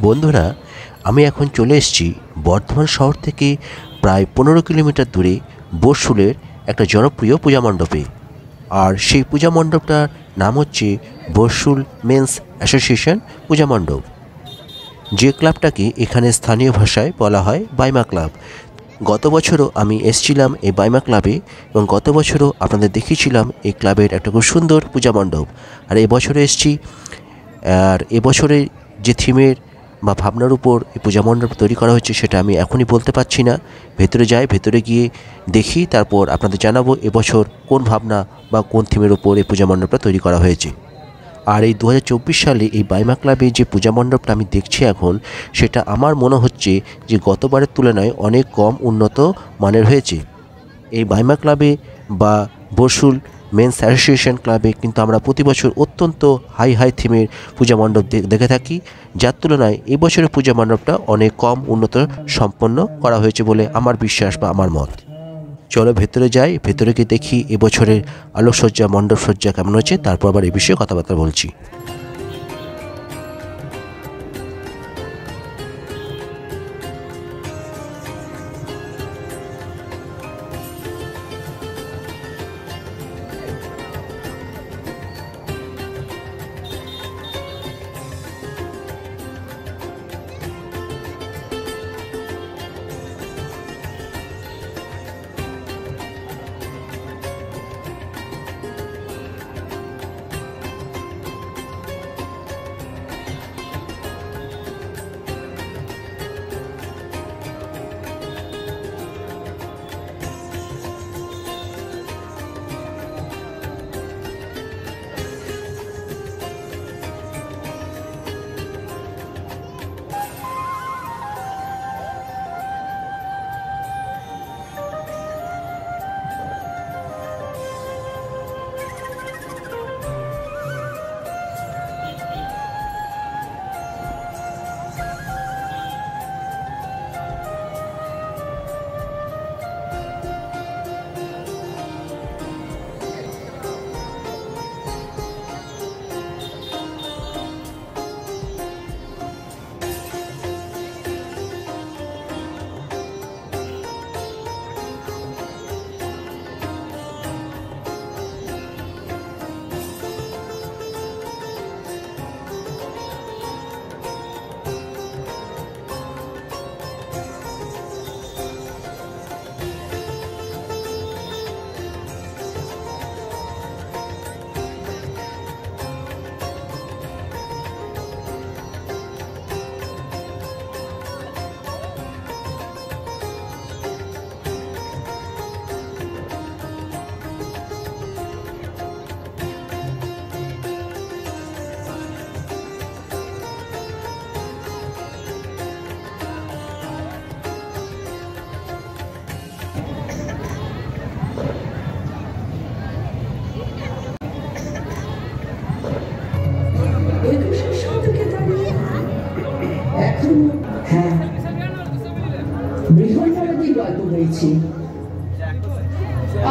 বন্ধুরা, আমি এখন চলে এসেছি বর্ধমান শহর থেকে প্রায় 15 কিলোমিটার দূরে বসুলের একটা জনপ্রিয় পূজা মণ্ডপে। আর সেই পূজা মণ্ডপটার নাম হচ্ছে বসুল মেন্স অ্যাসোসিয়েশন পূজা মণ্ডপ, যে ক্লাবটাকে এখানে স্থানীয় ভাষায় বলা হয় বাইমা ক্লাব। গত বছরও আমি এসেছিলাম এই বাইমা ক্লাবে এবং গত বছরও আপনাদের দেখিয়েছিলাম এই ক্লাবের একটা খুব সুন্দর পূজা মণ্ডপ। আর এবছরে এসেছি, আর এবছরে যে থিমের বা ভাবনার উপর এই পূজা মণ্ডপ তৈরি করা হয়েছে সেটা আমি এখনই বলতে পারছি না। ভেতরে যাই, ভেতরে গিয়ে দেখি, তারপর আপনাদের জানাবো এবছর কোন ভাবনা বা কোন থিমের উপর এই পূজা মণ্ডপটা তৈরি করা হয়েছে। আর এই 2024 সালে এই বাইমা ক্লাবে যে পূজা মণ্ডপটা আমি দেখছি এখন, সেটা আমার মনে হচ্ছে যে গতবারের তুলনায় অনেক কম উন্নত মানের হয়েছে। এই বাইমা ক্লাবে বা বসুল মেন্স অ্যাসোসিয়েশন ক্লাবে কিন্তু আমরা প্রতি বছর অত্যন্ত হাই থিমের পূজা মণ্ডপ দেখে থাকি, যার তুলনায় এই বছরের পূজা মণ্ডপটা অনেক কম উন্নত সম্পন্ন করা হয়েছে বলে আমার বিশ্বাস বা আমার মত। চলো ভেতরে যাই, ভেতরে গিয়ে দেখি এবছরের আলোকসজ্জা মণ্ডপসজ্জা কেমন হয়েছে, তারপর আবার এই বিষয়ে কথাবার্তা বলছি।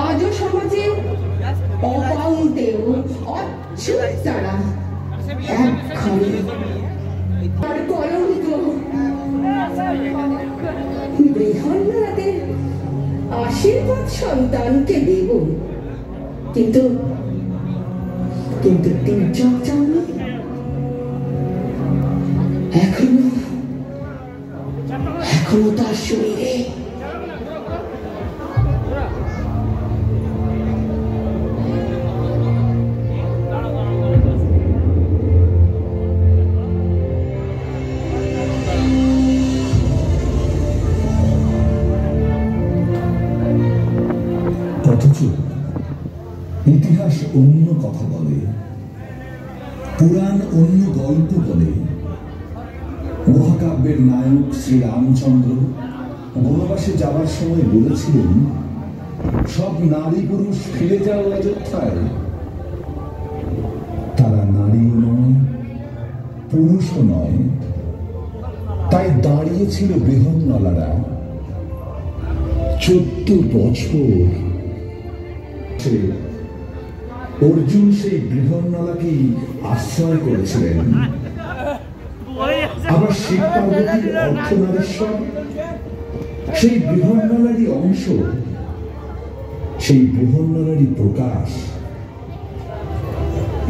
আজও সমাজে অপাউতেও অচ্ছুত তারা একখানে আর কলঙ্ক বৃহন্নরাদের আশীর্বাদ সন্তানকে দেব, কিন্তু কিন্তু তির্যক চাউনি এখনো তার শরীরে অথচ ইতিহাস অন্য কথা বলে, পুরাণ অন্য গল্প বলে। মহাকাব্যের নায়ক শ্রীরামচন্দ্র বনবাসে যাবার সময় বলেছিলেন, সব নারী পুরুষ ফিরে যাও অযোধ্যায়। তারা নারীও নয়, পুরুষও নয়, তাই দাঁড়িয়েছিল বৃহন্নলারা। 14 বছর অর্জুন সেই বৃহন্নলাকেই আশ্রয় করেছিলেন। আবার শিব পার্বতীর অর্ধনারীশ্বর, সেই বৃহন্নলারই অংশ, সেই বৃহন্নলারই প্রকাশ।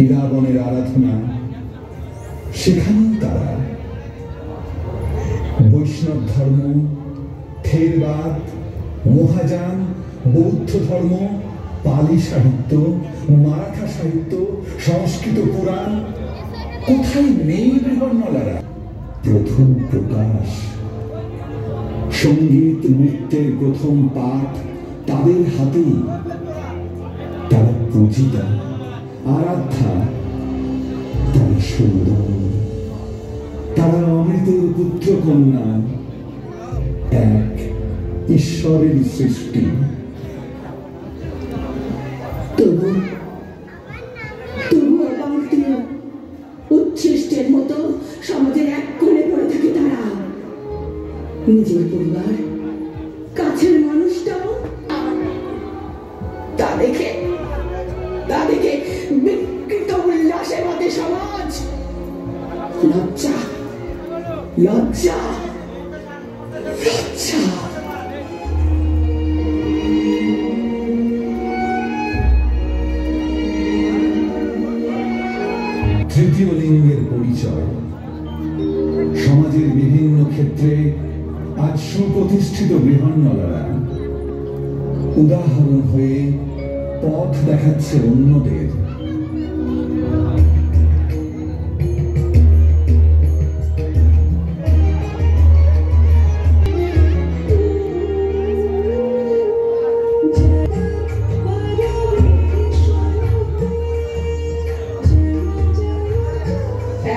ইরাবণের আরাধনা সেখানেও তারা। বৈষ্ণব ধর্ম, থেরবাদ, মহাযান, বৌদ্ধ ধর্ম, পালি সাহিত্য, মারাঠা সাহিত্য, সংস্কৃত পুরাণ, কোথায় নেই বৃহন্নলারা? প্রথম প্রকাশ। সঙ্গীত নৃত্যের প্রথম পাঠ তাদের হাতেই। তারা পূজিতা, আরাধ্যা, তারা সুন্দর, তারা অমৃতের পুত্র কন্যা, এক ঈশ্বরের সৃষ্টি। তবু অবাঙ্গীয় উচ্ছিষ্টের মতো সমাজের এক কোণে পড়ে থাকে তারা। নিজের পরিবার, কাছের মানুষটাও তা দেখে বিকৃত উল্লাসে মাতে সমাজ। লজ্জা লজ্জা লজ্জা। তৃতীয় লিঙ্গের পরিচয় সমাজের বিভিন্ন ক্ষেত্রে আজ সুপ্রতিষ্ঠিত বৃহন্নলারা উদাহরণ হয়ে পথ দেখাচ্ছে অন্যদের।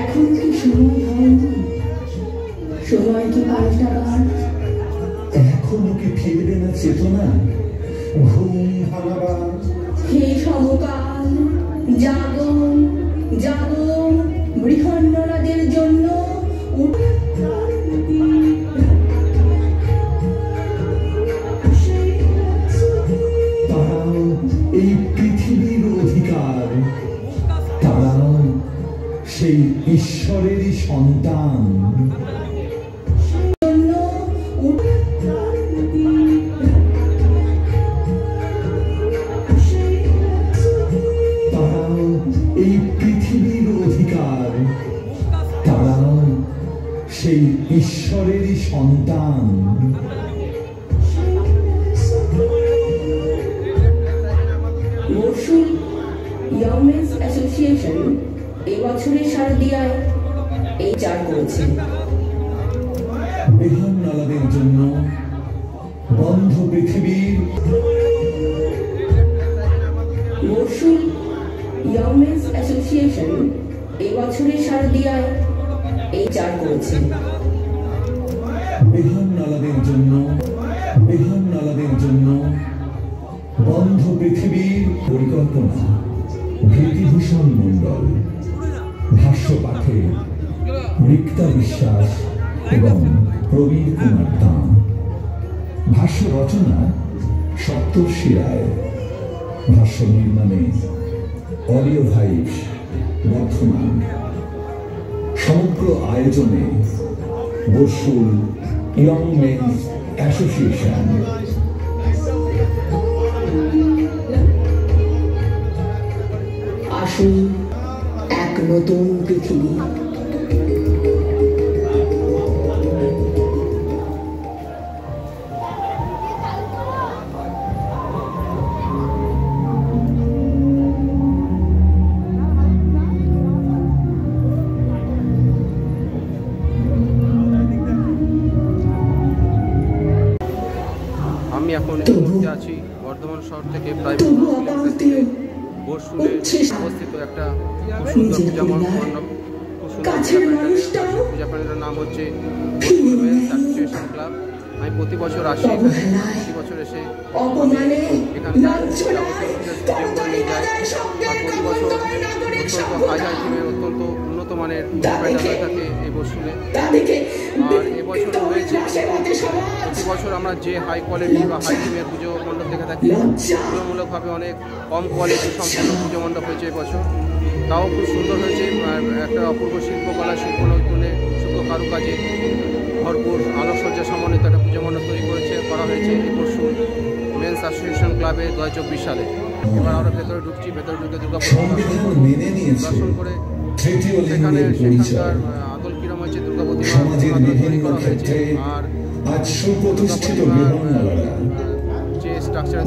এখন কি সময় হয়নি? সময় কি পাল্টাবার? এখনো কি ফিরবে না চেতনা? ঘুম ভাঙাবার হে সমকাল, জাগন জাগন, বৃহন্নলাদের জন্য তারাও এই পৃথিবীর অধিকার, তারাও সেই ঈশ্বরেরই সন্তান। তারাও এই পৃথিবীর অধিকার, তারাও সেই ঈশ্বরেরই সন্তান। মরশুম ইয়ং মেন্স অ্যাসোসিয়েশন এই বছরের শারদীয়ায় এই চার করেছে। বৃহন্নলাদের জন্য বন্ধ পৃথিবীর। মরশুম ইয়ং মেন্স অ্যাসোসিয়েশন এই বছরের শারদীয়ায় এই চার করেছে। বৃহন্নলাদের জন্য বন্ধ পৃথিবীর পরিকল্পনা ভীতিভূষণ মণ্ডল, ভাষ্য পাঠে রিক্তা বিশ্বাস এবং প্রবীর কুমার দাম, ভাষ্য রচনা সপ্তর্ষি রায়, ভাষ্য নির্মাণে অডিও ভাইবস বর্ধমান। সমগ্র আয়োজনে বসুল ইয়ং মেন্স অ্যাসোসিয়েশন। আসুন এক নতুন পৃথিবী। আমি এখন এই মুহূর্তে আছি বর্ধমান শহর থেকে প্রায় 15 কিলোমিটার দূরে বসুলে অবস্থিত একটা খুব সুন্দর পূজা মণ্ডপ, খুব সুন্দর পূজা প্যান্ডেলের নাম হচ্ছে বসুল মেন্স অ্যাসোসিয়েশন ক্লাব। আমি প্রতি বছর আসি এখানে, প্রতি বছর এসে এখানকার যাবতীয় পুজো করে নিয়ে যাই। আর প্রতি বছর অত্যন্ত হাই থিমের অত্যন্ত উন্নত মানের প্যান্ডেল হয়ে থাকে এই বসুলে। আর এবছর হয়েছে প্রতি বছর আমরা যে হাই কোয়ালিটি বা হাই থিমের পুজো মণ্ডপ দেখে থাকি, তুলনামূলকভাবে অনেক কম কোয়ালিটি সম্পূর্ণ পুজো মণ্ডপ হয়েছে এবছর। তাও খুব সুন্দর হয়েছে, একটা অপূর্ব শিল্পকলা শিল্প নৈপুণ্যে কারুকাজে ভরপুর আলোকসজ্জা সমন্বিত একটা পুজো মণ্ডপ তৈরি করা হয়েছে এই বর্ষুল মেন্স অ্যাসোসিয়েশন ক্লাবে 2024 সালে। এবার আমরা ভেতরে ঢুকছি, ভেতরে ঢুকে দুর্গাপুর দর্শন করে সেখানকার আদল কিরম হয়েছে দুর্গা প্রতিমা তৈরি করা হয়েছে আর যে স্ট্রাকচার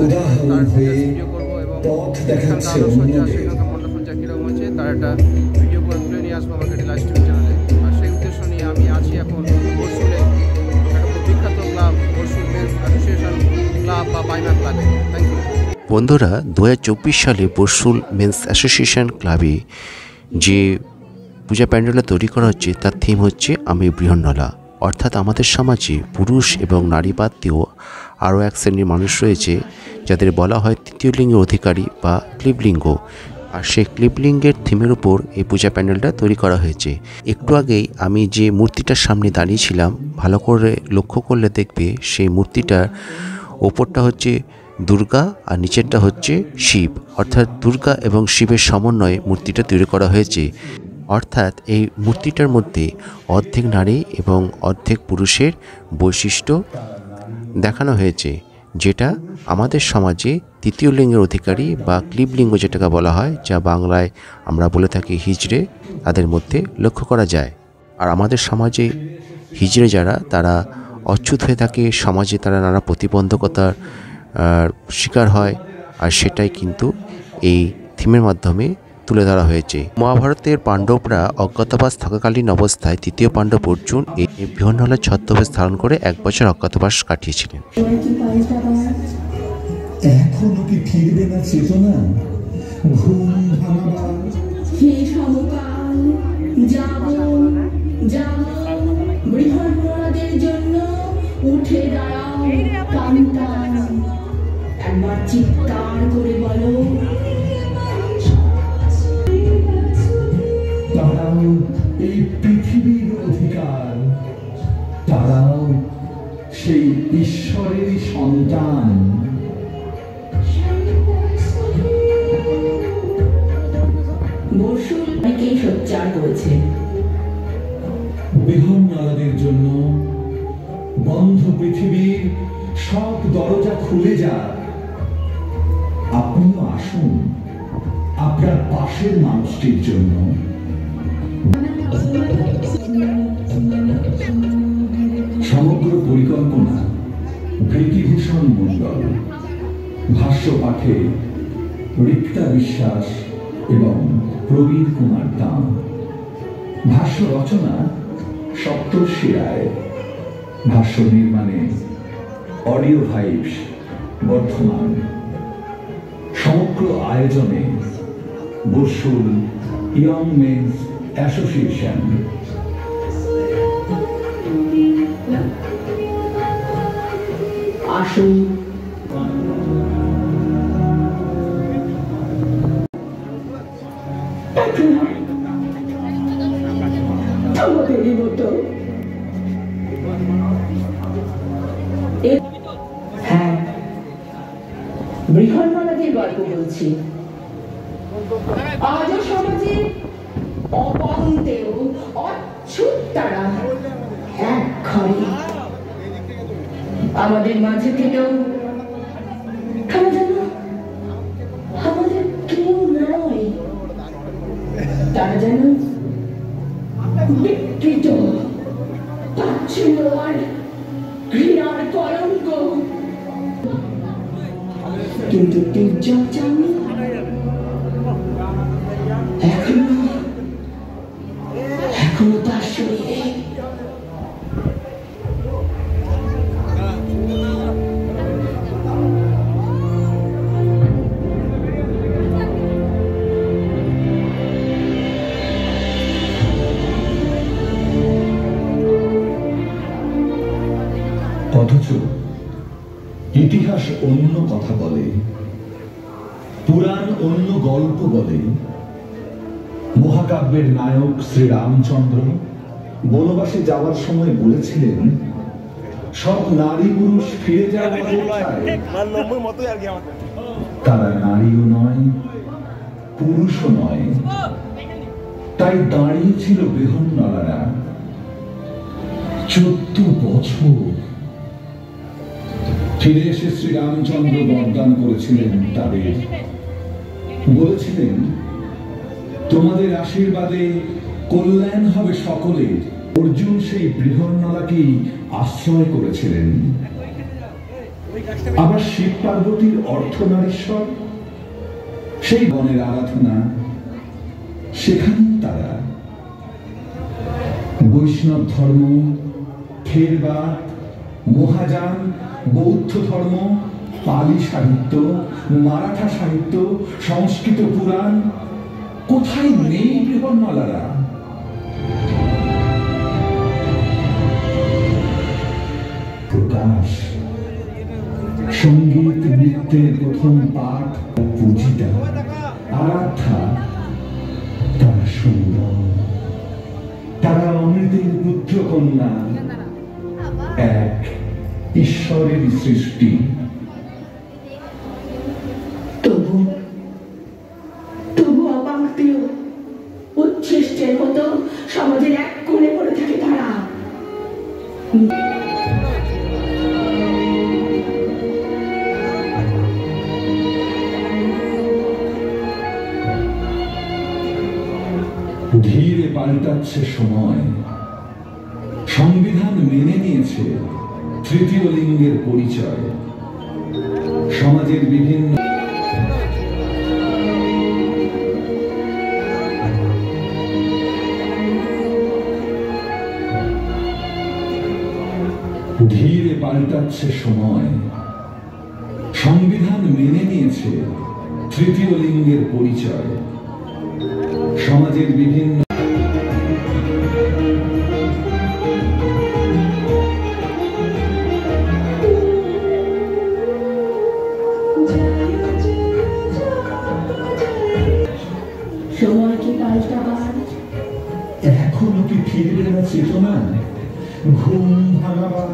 তার ভিডিও করবো এবং সেখানকার আলোকসজ্জা সেখানকার মণ্ডপসজ্জা কীরকম হয়েছে তার একটা ভিডিও করে তুলে নিয়ে আসবো আমাকে লাইভ স্ট্রিম চ্যানেলে। আর সেই উদ্দেশ্য নিয়ে আমি আছি এখন বর্ষুলে একটা খুব বিখ্যাত club Barsul men's association club বা বাইম্যান ক্লাবে। Thank you. বন্ধুরা, 2024 সালে বর্ষুল মেন্স অ্যাসোসিয়েশন ক্লাবে যে পূজা প্যান্ডেলটা তৈরি করা হচ্ছে তার থিম হচ্ছে আমি বৃহন্নলা। অর্থাৎ আমাদের সমাজে পুরুষ এবং নারী বাদ দিয়েও আরও এক শ্রেণীর মানুষ রয়েছে যাদের বলা হয় তৃতীয় লিঙ্গের অধিকারী বা ক্লিবলিঙ্গ। আর সেই ক্লিবলিঙ্গের থিমের উপর এই পূজা প্যান্ডেলটা তৈরি করা হয়েছে। একটু আগেই আমি যে মূর্তিটার সামনে দাঁড়িয়েছিলাম, ভালো করে লক্ষ্য করলে দেখবে সেই মূর্তিটার ওপরটা হচ্ছে দুর্গা আর নিচেরটা হচ্ছে শিব। অর্থাৎ দুর্গা এবং শিবের সমন্বয়ে মূর্তিটা তৈরি করা হয়েছে। অর্থাৎ এই মূর্তিটার মধ্যে অর্ধেক নারী এবং অর্ধেক পুরুষের বৈশিষ্ট্য দেখানো হয়েছে, যেটা আমাদের সমাজে তৃতীয় লিঙ্গের অধিকারী বা ক্লিবলিঙ্গ যেটাকে বলা হয়, যা বাংলায় আমরা বলে থাকি হিজড়ে, তাদের মধ্যে লক্ষ্য করা যায়। আর আমাদের সমাজে হিজড়ে যারা তারা অচ্যুত হয়ে থাকে, সমাজে তারা নানা প্রতিবন্ধকতার শিকার হয়। আর সেটাই কিন্তু এই থিমের মাধ্যমে তুলে ধরা হয়েছে। মহাভারতের পাণ্ডবরা অজ্ঞাতবাস থাকাকালীন অবস্থায় তৃতীয় পাণ্ডব অর্জুন এই বৃহন্নলার ছদ্মবেশ ধারণ করে 1 বছর অজ্ঞাতবাস কাটিয়েছিলেন। এখনো কি ফিরবে না চেতনা? ঘুম ভাঙাবার হে সমকাল যাব যাব বৃহন্নলাদের জন্য উঠে দাঁড়াও টান টান। একবার চিৎকার করে বলো তারাও এই পৃথিবীর অধিকার, তারাও সেই ঈশ্বরেরই সন্তান। বর্ষুল অনেকেই সোচ্চার করেছে। বৃহন্নলাদের জন্য বন্ধ পৃথিবীর সব দরজা খুলে যাক। আপনিও আসুন আপনার পাশের মানুষটির জন্য। সমগ্র পরিকল্পনা ভৃতিভূষণ মণ্ডল, ভাষ্য পাঠে রিক্তা বিশ্বাস এবং প্রবীর কুমার দাম, ভাষ্য রচনা সপ্তর্ষি রায়, ভাষ্য নির্মাণে অডিও ভাইবস বর্ধমান। সমগ্র আয়োজনে বর্ষুল ইয়ং মেন্স অ্যাসোসিয়েশন। আসুন আমাদেরই মতো। হ্যাঁ, বৃহন্নলাদের গল্প বলছি। আজও সমাজে অপন্তেও অচ্ছুত তারা এক ঘরে আমাদের মাঝে থেকেও তারা যেন আমাদের কেউ নয়। তারা যেন বিকৃত, তাচ্ছিল্য আর ঘৃণার কলঙ্ক। কিন্তু টির্জা চাননি এখনো তার শরীরে অথচ ইতিহাস অন্য কথা বলে, পুরাণ অন্য গল্প বলে। মহাকাব্যের নায়ক শ্রীরামচন্দ্র বনবাসে যাওয়ার সময় বলেছিলেন, সব নারী পুরুষ ফিরে যাওয়ার তারা নারীও নয়, পুরুষও নয়। তাই দাঁড়িয়েছিল বৃহন্নলারা 14 বছর ফিরে এসে শ্রীরামচন্দ্র বরদান করেছিলেন তাদের, বলেছিলেন তোমাদের আশীর্বাদে কল্যাণ হবে সকলের। অর্জুন সেই বৃহন্নলাকেই আশ্রয় করেছিলেন। আবার শিব পার্বতীর অর্ধনারীশ্বর, সেই বনের আরাধনা, সেখানেও তারা বৈষ্ণব ধর্ম, থেরবাদ, মহাযান, বৌদ্ধ ধর্ম, পালি সাহিত্য, মারাঠা সাহিত্য, সংস্কৃত পুরাণ, কোথায় নেই বৃহন্নলারা? প্রকাশ, সঙ্গীত নৃত্যের প্রথম পাঠ, পূজিতা, আরাধ্যা, তারা সুন্দর, তারা অমৃতের পুত্র কন্যা, এক ঈশ্বরের সৃষ্টি। তবু অপাঙ্ক্তীয় উচ্ছিষ্টের মতো সমাজের এক কোণে পড়ে থাকে তারা। ধীরে পাল্টাচ্ছে সময়, সংবিধান মেনে নিয়েছে তৃতীয় লিঙ্গের পরিচয়। সমাজের বিভিন্ন ধীরে পাল্টাচ্ছে সময়, সংবিধান মেনে নিয়েছে তৃতীয় লিঙ্গের পরিচয়। সমাজের বিভিন্ন সময় কি পাল্টাবার? এখনো কি ফিরবে না চেতনা? ঘুম ভাঙাবার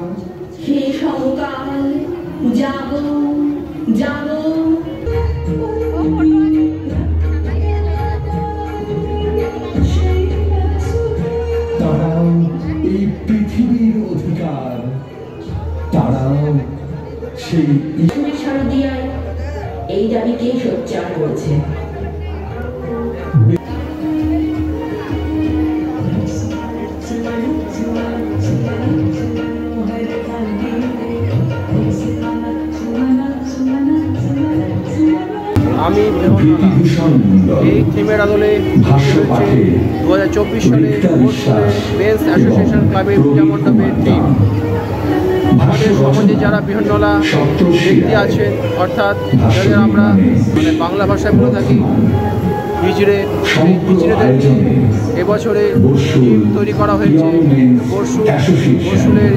হে সমকাল, জাগো জাগো। তারাও এই পৃথিবীর অধিকার, তারাও সেই শারদিয়ায় এই দাবিকে সোচ্চার করেছে। আমি এই থিমের আদলে 2024 সালে মেন্স অ্যাসোসিয়েশন ক্লাবের পূজা মণ্ডপের টিম। আমাদের সমাজে যারা বৃহন্নলা ব্যক্তি আছেন, অর্থাৎ যাদের আমরা বাংলা ভাষায় বলে থাকি হিজড়ে, সেই হিজড়েদের এবছরে টিম তৈরি করা হয়েছে বরশুলের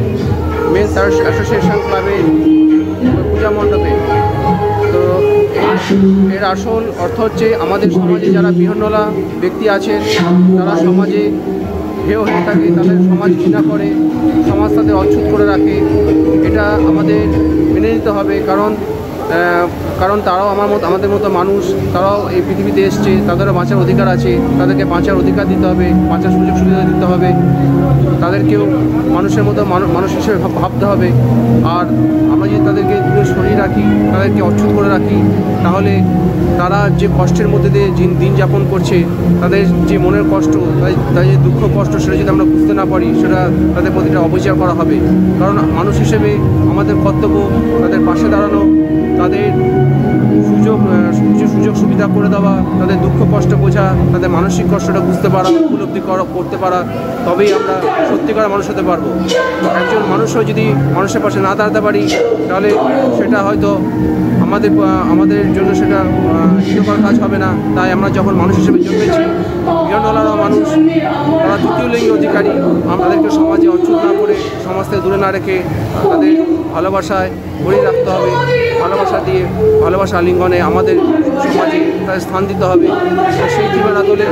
মেন্স অ্যাসোসিয়েশন ক্লাবের পূজা মণ্ডপে। তো এর আসল অর্থ হচ্ছে আমাদের সমাজে যারা বৃহন্নলা ব্যক্তি আছেন, তারা সমাজে হেয় হয়ে থাকে, তাদের সমাজ ঘৃণা করে, সমাজ তাদের অচ্ছুত করে রাখে। এটা আমাদের মেনে নিতে হবে, কারণ তারাও আমাদের মতো মানুষ, তারাও এই পৃথিবীতে এসছে, তাদেরও বাঁচার অধিকার আছে, তাদেরকে বাঁচার অধিকার দিতে হবে, বাঁচার সুযোগ সুবিধা দিতে হবে, তাদেরকেও মানুষের মতো মানুষ হিসেবে ভাবতে হবে। আর আমরা যদি তাদেরকে দূরে সরিয়ে রাখি, তাদেরকে অচ্ছুত করে রাখি, তাহলে তারা যে কষ্টের মধ্যে দিয়ে দিন যাপন করছে, তাদের যে মনের কষ্ট, তাদের যে দুঃখ কষ্ট, সেটা যদি আমরা বুঝতে না পারি, সেটা তাদের প্রতিটা অবিচার করা হবে। কারণ মানুষ হিসেবে আমাদের কর্তব্য তাদের পাশে দাঁড়ানো, তাদের সুযোগ সুবিধা করে দেওয়া, তাদের দুঃখ কষ্ট বোঝা, তাদের মানসিক কষ্টটা বুঝতে পারা, উপলব্ধি করতে পারা, তবেই আমরা সত্যিকার মানুষ হতে পারবো। একজন মানুষও যদি মানুষের পাশে না দাঁড়াতে পারি, তাহলে সেটা হয়তো আমাদের জন্য সেটা হিতকর কাজ হবে না। তাই আমরা যখন মানুষ হিসেবে জন্মেছি, বৃহন্নলারাও মানুষ, তারা তৃতীয় লিঙ্গের অধিকারী। আমাদেরকে সমাজে অচ্ছুত না করে, সমাজ থেকে দূরে না রেখে, তাদের ভালোবাসায় ভরিয়ে রাখতে হবে। ভালোবাসা দিয়ে, ভালোবাসা আলিঙ্গনে আমাদের সমাজে তাদের স্থান দিতে হবে। সেই জীবন আদলে,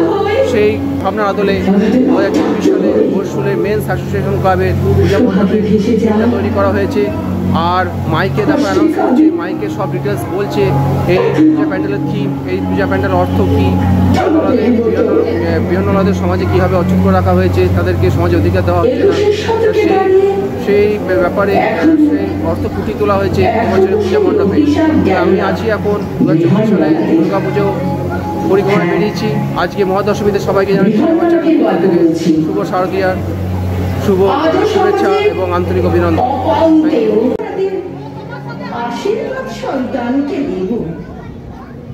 সেই ভাবনার আদলে 2024 সালে বরশুলের মেন্স অ্যাসোসিয়েশন ক্লাবের পূজা মণ্ডপে তৈরি করা হয়েছে। আর মাইকে দেখো অ্যানাউন্স করছে, মাইকে সব ডিটেলস বলছে এই পূজা প্যান্ডেলের থিম, এই পূজা প্যান্ডেলের অর্থ কী, বিহন্নলাদের সমাজে কীভাবে অক্ষুণ্ণ রাখা হয়েছে, তাদেরকে সমাজে অধিকার দেওয়া হচ্ছে না, সেই ব্যাপারে সেই অর্থ ফুটিয়ে তোলা হয়েছে এবছরের পূজা মণ্ডপে। আমি আছি এখন 2024 সালে দুর্গা পুজো পরিক্রমায় বেরিয়েছি। আজকে মহাদশমীতে সবাইকে জানাই শুভ শারদীয়ার শুভ শুভেচ্ছা এবং আন্তরিক অভিনন্দন। আশীর্বাদ সন্তানকে দেব,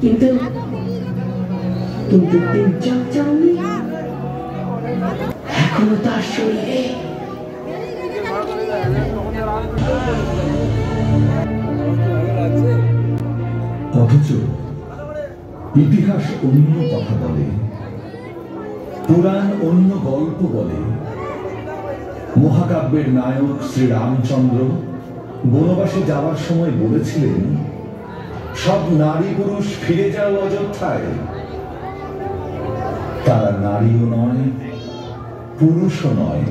কিন্তু কিন্তু এখনো তার শরীরে অথচ ইতিহাস অন্য কথা বলে, পুরাণ অন্য গল্প বলে। মহাকাব্যের নায়ক শ্রীরামচন্দ্র বনবাসে যাওয়ার সময় বলেছিলেন, সব নারী পুরুষ ফিরে যাও অযোধ্যায়। তারা নারীও নয়, পুরুষও নয়,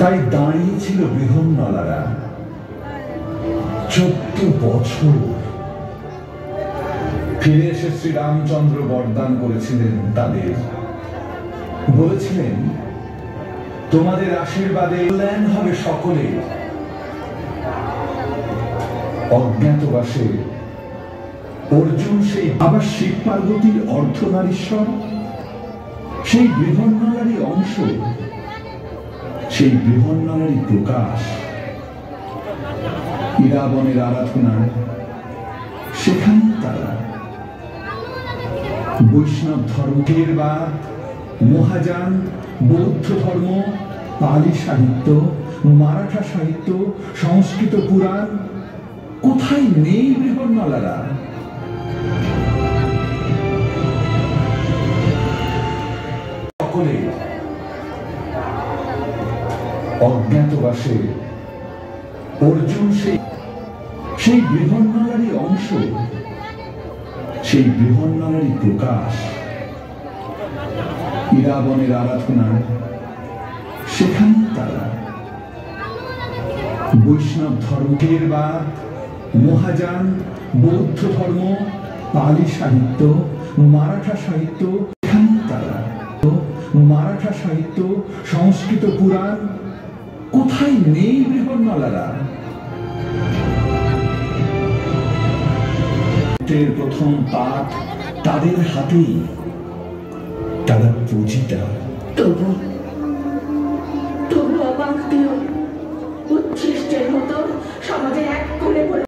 তাই দাঁড়িয়েছিল বৃহন্নলারা 14 বছর। ফিরে এসে শ্রীরামচন্দ্র বরদান করেছিলেন তাদের, বলেছিলেন, তোমাদের আশীর্বাদে কল্যাণ হবে সকলে। অজ্ঞাতবাসে অর্জুন সেই আবার শিব পার্বতীর অর্ধনারীশ্বর, সেই বৃহন্নলারই অংশ, সেই বৃহন্নলারই প্রকাশ। ইরাবনের আরাধনা সেখানে তারা। বৈষ্ণব ধর্মের বাদ, মহাযান, বৌদ্ধ ধর্ম, পালি সাহিত্য, মারাঠা সাহিত্য, সংস্কৃত পুরাণ, কোথায় নেই বৃহন্নলারা? সকলে অজ্ঞাতবাসে অর্জুন সেই বৃহন্নলারই অংশ, সেই বৃহন্নলারই প্রকাশ। ইরাবনের আরাধনা সেখানে তারা। বৈষ্ণব ধর্মের বাদ, মহাযান, বৌদ্ধ ধর্ম, পালি সাহিত্য, মারাঠা সাহিত্য, সেখানে তারা। মারাঠা সাহিত্য, সংস্কৃত পুরাণ, কোথায় নেই বৃহন্নলারা? প্রথম পাঠ তাদের হাতেই, তারা পূজিতা। তবু তবু অবাক দিও, উচ্ছিষ্টের মতো সমাজের এক